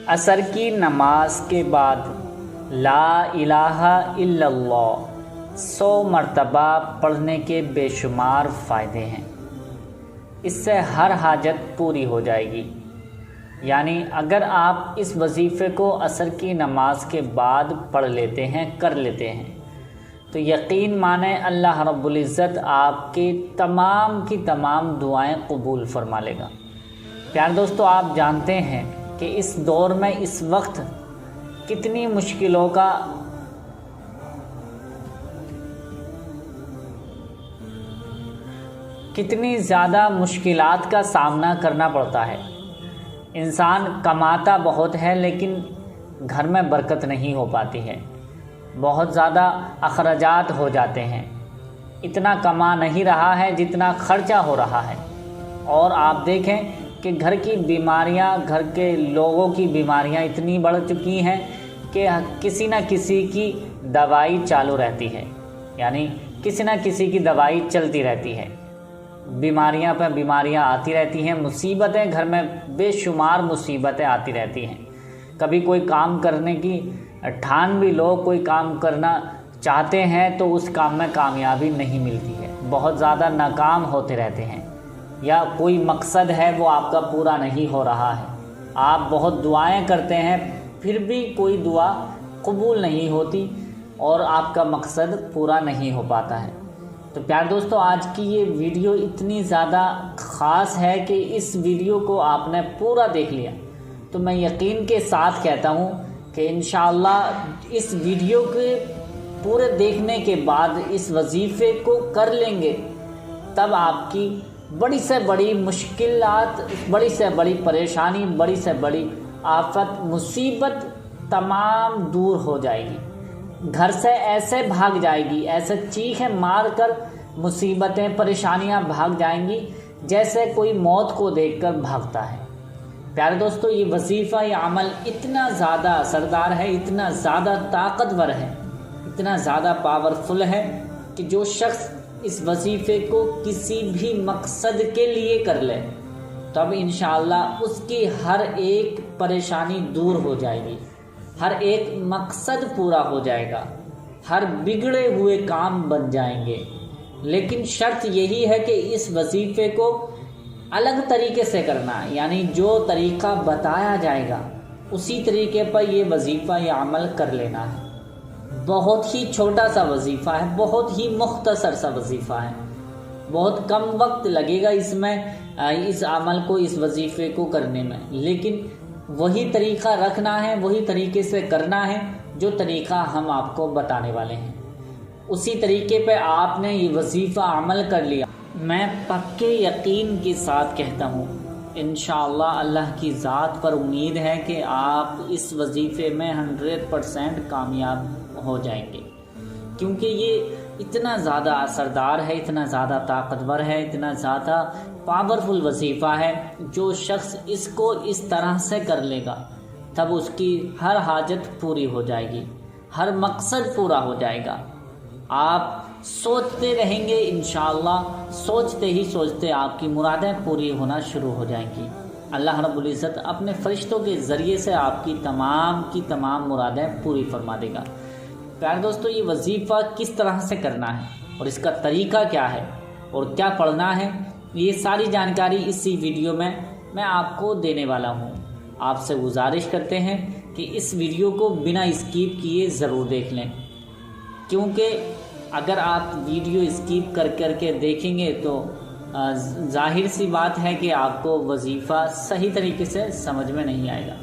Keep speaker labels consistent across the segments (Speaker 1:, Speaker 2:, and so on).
Speaker 1: عصر کی نماز کے بعد لا الہ الا اللہ 100 مرتبہ پڑھنے کے بے شمار فائدے ہیں۔ اس سے ہر حاجت پوری ہو جائے گی۔ یعنی اگر آپ اس وظیفے کو عصر کی نماز کے بعد پڑھ لیتے ہیں، کر لیتے ہیں، تو یقین مانیں اللہ رب العزت آپ کی تمام دعائیں قبول فرما لے گا۔ پیارے دوستو، آپ جانتے ہیں کہ اس دور میں اس وقت کتنی مشکلوں کا کتنی زیادہ مشکلات کا سامنا کرنا پڑتا ہے۔ انسان کماتا بہت ہے لیکن گھر میں برکت نہیں ہو پاتی ہے، بہت زیادہ اخراجات ہو جاتے ہیں، اتنا کما نہیں رہا ہے جتنا خرچہ ہو رہا ہے۔ اور آپ دیکھیں کہ گھر کی بیماریاں، گھر کے لوگوں کی بیماریاں اتنی بڑھ چکی ہیں کہ کسی نہ کسی کی دوائی چالو رہتی ہے، یعنی کسی نہ کسی کی دوائی چلتی رہتی ہے، بیماریاں پہ بیماریاں آتی رہتی ہیں، مصیبتیں گھر میں بے شمار مصیبتیں آتی رہتی ہیں۔ کبھی کوئی کام کرنے کی ٹھان بھی لو، کوئی کام کرنا چاہتے ہیں تو اس کام میں کامیابی نہیں ملتی ہے، بہت زیادہ ناکام ہوتے رہتے ہیں، یا کوئی مقصد ہے وہ آپ کا پورا نہیں ہو رہا ہے۔ آپ بہت دعائیں کرتے ہیں پھر بھی کوئی دعا قبول نہیں ہوتی اور آپ کا مقصد پورا نہیں ہو پاتا ہے۔ تو پیارے دوستو، آج کی یہ ویڈیو اتنی زیادہ خاص ہے کہ اس ویڈیو کو آپ نے پورا دیکھ لیا تو میں یقین کے ساتھ کہتا ہوں کہ انشاءاللہ اس ویڈیو کے پورے دیکھنے کے بعد اس وظیفے کو کر لیں گے، تب آپ کی بڑی سے بڑی مشکلات، بڑی سے بڑی پریشانی، بڑی سے بڑی آفت، مصیبت تمام دور ہو جائے گی۔ گھر سے ایسے بھاگ جائے گی، ایسے چیخیں مار کر مصیبتیں، پریشانیاں بھاگ جائیں گی جیسے کوئی موت کو دیکھ کر بھاگتا ہے۔ پیارے دوستو، یہ وظیفہ، یہ عمل اتنا زیادہ اثردار ہے، اتنا زیادہ طاقتور ہے، اتنا زیادہ پاورفل ہے کہ جو شخص اس وظیفے کو کسی بھی مقصد کے لیے کر لے تب انشاءاللہ اس کی ہر ایک پریشانی دور ہو جائے گی، ہر ایک مقصد پورا ہو جائے گا، ہر بگڑے ہوئے کام بن جائیں گے۔ لیکن شرط یہی ہے کہ اس وظیفے کو الگ طریقے سے کرنا ہے، یعنی جو طریقہ بتایا جائے گا اسی طریقے پر یہ وظیفہ، یہ عمل کر لینا ہے۔ بہت ہی چھوٹا سا وظیفہ ہے، بہت ہی مختصر سا وظیفہ ہے، بہت کم وقت لگے گا اس میں، اس عمل کو، اس وظیفے کو کرنے میں، لیکن وہی طریقہ رکھنا ہے، وہی طریقے سے کرنا ہے جو طریقہ ہم آپ کو بتانے والے ہیں۔ اسی طریقے پہ آپ نے یہ وظیفہ عمل کر لیا، میں پکے یقین کے ساتھ کہتا ہوں انشاءاللہ اللہ کی ذات پر امید ہے کہ آپ اس وظیفے میں 100% کامیاب ہو جائیں گے، کیونکہ یہ اتنا زیادہ اثردار ہے، اتنا زیادہ طاقتور ہے، اتنا زیادہ پاورفل وظیفہ ہے۔ جو شخص اس کو اس طرح سے کر لے گا تب اس کی ہر حاجت پوری ہو جائے گی، ہر مقصد پورا ہو جائے گا۔ آپ سوچتے رہیں گے، انشاءاللہ سوچتے ہی سوچتے آپ کی مرادیں پوری ہونا شروع ہو جائیں گی۔ اللہ رب العزت اپنے فرشتوں کے ذریعے سے آپ کی تمام مرادیں پوری فرما دے گا۔ پیارے دوستو، یہ وظیفہ کس طرح سے کرنا ہے اور اس کا طریقہ کیا ہے اور کیا پڑھنا ہے، یہ ساری جانکاری اسی ویڈیو میں آپ کو دینے والا ہوں۔ آپ سے گزارش کرتے ہیں کہ اس ویڈیو کو بنا اسکیپ کیے ضرور دیکھ لیں، کیونکہ اگر آپ ویڈیو اسکیپ کر کے دیکھیں گے تو ظاہر سی بات ہے کہ آپ کو وظیفہ صحیح طریقے سے سمجھ میں نہیں آئے گا،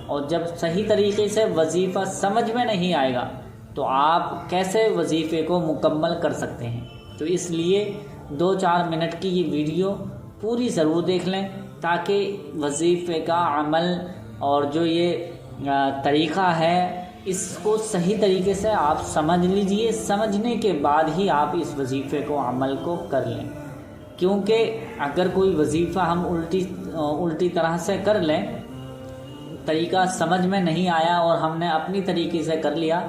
Speaker 1: اور جب صحیح طریقے سے وظیفہ سمجھ میں نہیں آئے گا تو آپ کیسے وظیفے کو مکمل کر سکتے ہیں۔ تو اس لیے 2-4 منٹ کی یہ ویڈیو پوری ضرور دیکھ لیں تاکہ وظیفے کا عمل اور جو یہ طریقہ ہے اس کو صحیح طریقے سے آپ سمجھ لیجئے، سمجھنے کے بعد ہی آپ اس وظیفے کو، عمل کو کر لیں، کیونکہ اگر کوئی وظیفہ ہم الٹی طرح سے کر لیں، طریقہ سمجھ میں نہیں آیا اور ہم نے اپنی طریقے سے کر لیا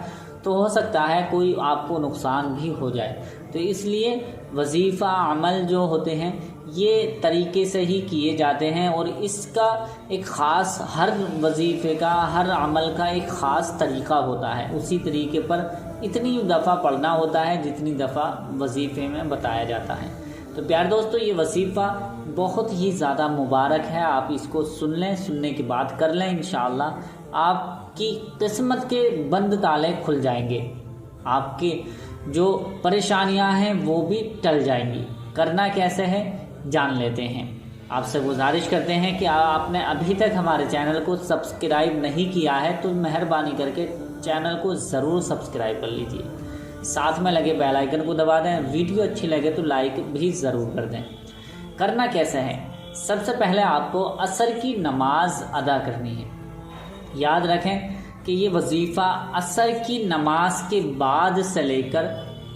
Speaker 1: تو ہو سکتا ہے کوئی آپ کو نقصان بھی ہو جائے۔ تو اس لیے وظیفہ، عمل جو ہوتے ہیں یہ طریقے سے ہی کیے جاتے ہیں، اور اس کا ایک خاص، ہر وظیفے کا، ہر عمل کا ایک خاص طریقہ ہوتا ہے، اسی طریقے پر اتنی دفعہ پڑھنا ہوتا ہے جتنی دفعہ وظیفے میں بتایا جاتا ہے۔ تو پیارے دوستو، یہ وظیفہ بہت ہی زیادہ مبارک ہے، آپ اس کو سن لیں، سننے کی بات کر لیں، انشاءاللہ آپ کی قسمت کے بند تالے کھل جائیں گے، آپ کی جو پریشانیاں ہیں وہ بھی ٹل جائیں گی۔ کرنا کیسے ہے جان لیتے ہیں۔ آپ سے گزارش کرتے ہیں کہ آپ نے ابھی تک ہمارے چینل کو سبسکرائب نہیں کیا ہے تو مہربانی کر کے چینل کو ضرور سبسکرائب کر لیجئے، ساتھ میں لگے بیل آئیکن کو دبا دیں، ویڈیو اچھی لگے تو لائک بھی ضرور کر دیں۔ کرنا کیسے ہے؟ سب سے پہلے آپ کو عصر کی نماز ادا کرنی ہے۔ یاد رکھیں کہ یہ وظیفہ عصر کی نماز کے بعد سے لے کر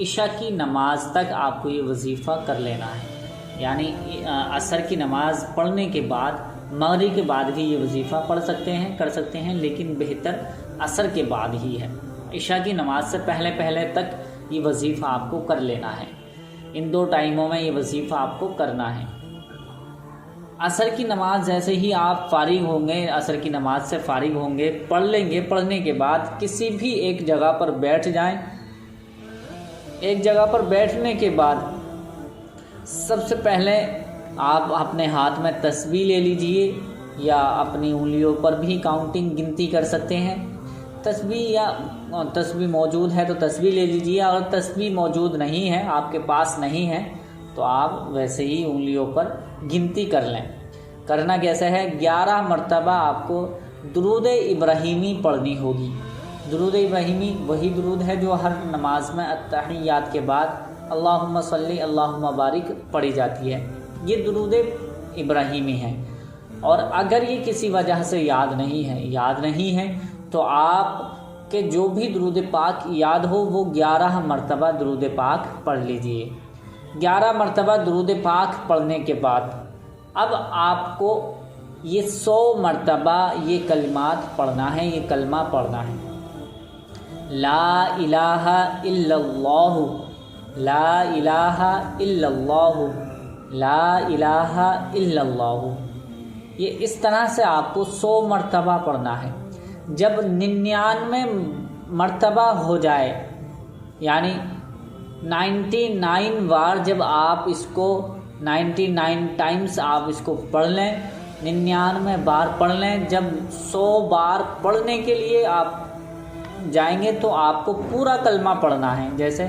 Speaker 1: عشاء کی نماز تک آپ کو یہ وظیفہ کر لینا ہے، یعنی عصر کی نماز پڑھنے کے بعد، مغرب کے بعد بھی یہ وظیفہ پڑھ سکتے ہیں، کر سکتے ہیں، لیکن بہتر عصر کے بعد ہی ہے۔ عشاء کی نماز سے پہلے تک یہ وظیفہ آپ کو کر لینا ہے، ان 2 ٹائموں میں یہ وظیفہ آپ کو کرنا ہے۔ عصر کی نماز جیسے ہی آپ فارغ ہوں گے، عصر کی نماز سے فارغ ہوں گے، پڑھ لیں گے، پڑھنے کے بعد کسی بھی ایک جگہ پر بیٹھ جائیں۔ ایک جگہ پر بیٹھنے کے بعد سب سے پہلے آپ اپنے ہاتھ میں تسبیح لے لیجئے، یا اپنی انگلیوں پر بھی کاؤنٹنگ گنتی کر سکتے ہیں۔ تسبیح موجود ہے تو تسبیح لے لیجئے، اگر تسبیح موجود نہیں ہے، آپ کے پاس نہیں ہے، تو آپ ویسے ہی انگلیوں پر گنتی کر لیں۔ کرنا کیسے ہے؟ 11 مرتبہ آپ کو درود ابراہیمی پڑھنی ہوگی۔ درود ابراہیمی وہی درود ہے جو ہر نماز میں التحیات کے بعد اللہم صلی اللہم بارک پڑھی جاتی ہے، یہ درود ابراہیمی ہے۔ اور اگر یہ کسی وجہ سے یاد نہیں ہے تو آپ کے جو بھی درود پاک یاد ہو وہ 11 مرتبہ درود پاک پڑھ لیجئے۔ 11 مرتبہ درود پاک پڑھنے کے بعد اب آپ کو یہ 100 مرتبہ یہ کلمات پڑھنا ہے، یہ کلمہ پڑھنا ہے۔ لا الہ الا اللہ، لا الہ الا اللہ، لا الہ الا اللہ، یہ اس طرح سے آپ کو 100 مرتبہ پڑھنا ہے۔ جب 99 مرتبہ ہو جائے، یعنی 99 بار جب آپ اس کو 99 ٹائمز آپ اس کو پڑھ لیں، 99 بار پڑھ لیں، جب 100 بار پڑھنے کے لیے آپ جائیں گے تو آپ کو پورا کلمہ پڑھنا ہے۔ جیسے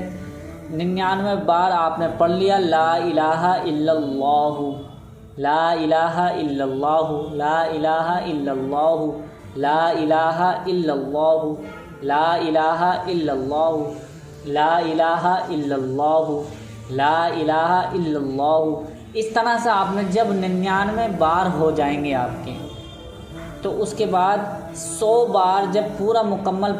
Speaker 1: 99 بار آپ نے پڑھ لیا لا الہ الا اللہ، لا الہ الا اللہ، لا الہ الا اللہ، لا الہ الا اللہ، لا الہ الا اللہ، لا الہ الا اللہ، لا الہ الا اللہ، اس طرح سے آپ نے جب 99 بار ہو جائیں گے آپ کے، تو اس کے بعد 100 بار جب پورا مکمل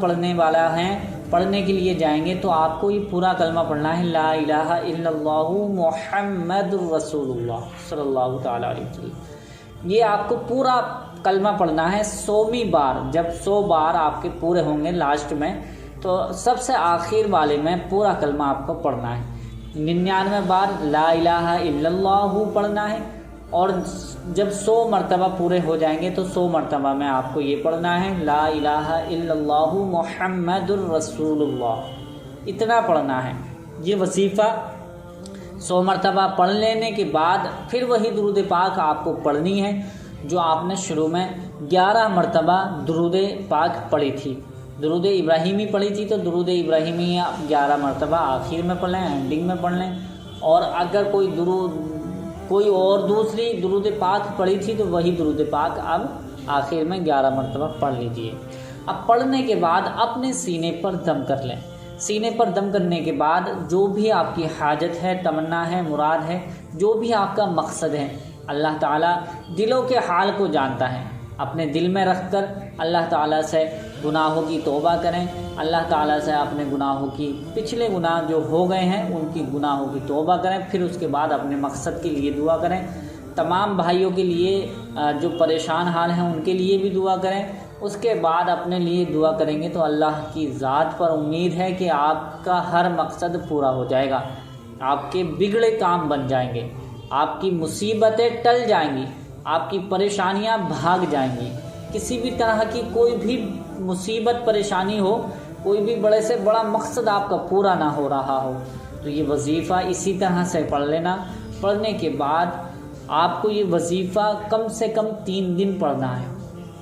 Speaker 1: پڑھنے کے لیے جائیں گے تو آپ کو یہ پورا کلمہ پڑھنا ہے، لا الہ الا اللہ محمد رسول اللہ صلی اللہ تعالیٰ علیہ وسلم۔ یہ آپ کو پورا کلمہ پڑھنا ہے 100ویں بار۔ جب 100 بار آپ کے پورے ہوں گے لاسٹ میں، تو سب سے آخر والے میں پورا کلمہ آپ کو پڑھنا ہے۔ 99 بار لا الہ الا اللہ پڑھنا ہے، اور جب 100 مرتبہ پورے ہو جائیں گے تو 100 مرتبہ میں آپ کو یہ پڑھنا ہے لا الہ الا اللہ محمد الرسول اللہ، اتنا پڑھنا ہے۔ یہ وظیفہ 100 مرتبہ پڑھ لینے کے بعد پھر وہی درود پاک آپ کو پڑھنی ہے جو آپ نے شروع میں 11 مرتبہ درود پاک پڑھی تھی۔ درود ابراہیمی پڑھی تھی تو درود ابراہیمی 11 مرتبہ آخر میں پڑھ لیں، اینڈنگ میں پڑھ لیں، اور اگر کوئی اور دوسری درود پاک پڑھی تھی تو وہی درود پاک اب آخر میں 11 مرتبہ پڑھ لیجئے۔ اب پڑھنے کے بعد اپنے سینے پر دم کر لیں۔ سینے پر دم کرنے کے بعد جو بھی آپ کی حاجت ہے، تمنا ہے، مراد ہے، جو بھی آپ کا مقصد ہے، اللہ تعالیٰ دلوں کے حال کو جانتا ہے، اپنے دل میں رکھ کر اللہ تعالیٰ سے گناہوں کی توبہ کریں، اللہ تعالیٰ سے اپنے گناہوں کی، پچھلے گناہ جو ہو گئے ہیں ان کی گناہوں کی توبہ کریں، پھر اس کے بعد اپنے مقصد کے لیے دعا کریں۔ تمام بھائیوں کے لیے جو پریشان حال ہیں ان کے لیے بھی دعا کریں، اس کے بعد اپنے لیے دعا کریں گے تو اللہ کی ذات پر امید ہے کہ آپ کا ہر مقصد پورا ہو جائے گا، آپ کے بگڑے کام بن جائیں گے۔ آپ کی مصیبتیں ٹل جائیں گی، آپ کی پریشانیاں بھاگ جائیں گی۔ کسی بھی طرح کی کوئی بھی مصیبت پریشانی ہو، کوئی بھی بڑے سے بڑا مقصد آپ کا پورا نہ ہو رہا ہو، تو یہ وظیفہ اسی طرح سے پڑھ لینا۔ پڑھنے کے بعد آپ کو یہ وظیفہ کم سے کم 3 دن پڑھنا ہے،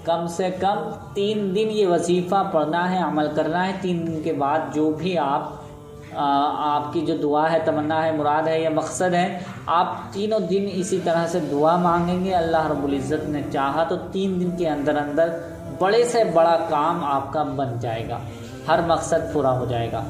Speaker 1: کم سے کم 3 دن یہ وظیفہ پڑھنا ہے، عمل کرنا ہے۔ 3 دن کے بعد جو بھی آپ کی جو دعا ہے، تمنا ہے، مراد ہے یا مقصد ہے، آپ تینوں دن اسی طرح سے دعا مانگیں گے، اللہ رب العزت نے چاہا تو 3 دن کے اندر اندر بڑے سے بڑا کام آپ کا بن جائے گا، ہر مقصد پورا ہو جائے گا۔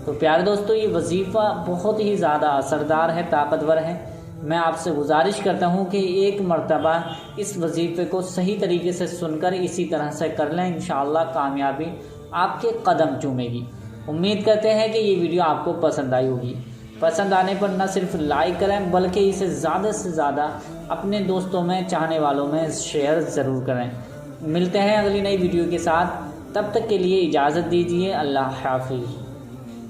Speaker 1: تو پیارے دوستو، یہ وظیفہ بہت ہی زیادہ اثردار ہے، طاقتور ہے۔ میں آپ سے گزارش کرتا ہوں کہ ایک مرتبہ اس وظیفے کو صحیح طریقے سے سن کر اسی طرح سے کر لیں، انشاءاللہ کامیابی آپ کے قدم چومے گی۔ امید کرتے ہیں کہ یہ ویڈیو آپ کو پسند آئی ہوگی۔ پسند آنے پر نہ صرف لائک کریں بلکہ اسے زیادہ سے زیادہ اپنے دوستوں میں، چاہنے والوں میں شیئر ضرور کریں۔ ملتے ہیں اگلی نئی ویڈیو کے ساتھ، تب تک کے لیے اجازت دیجیے، اللہ حافظ۔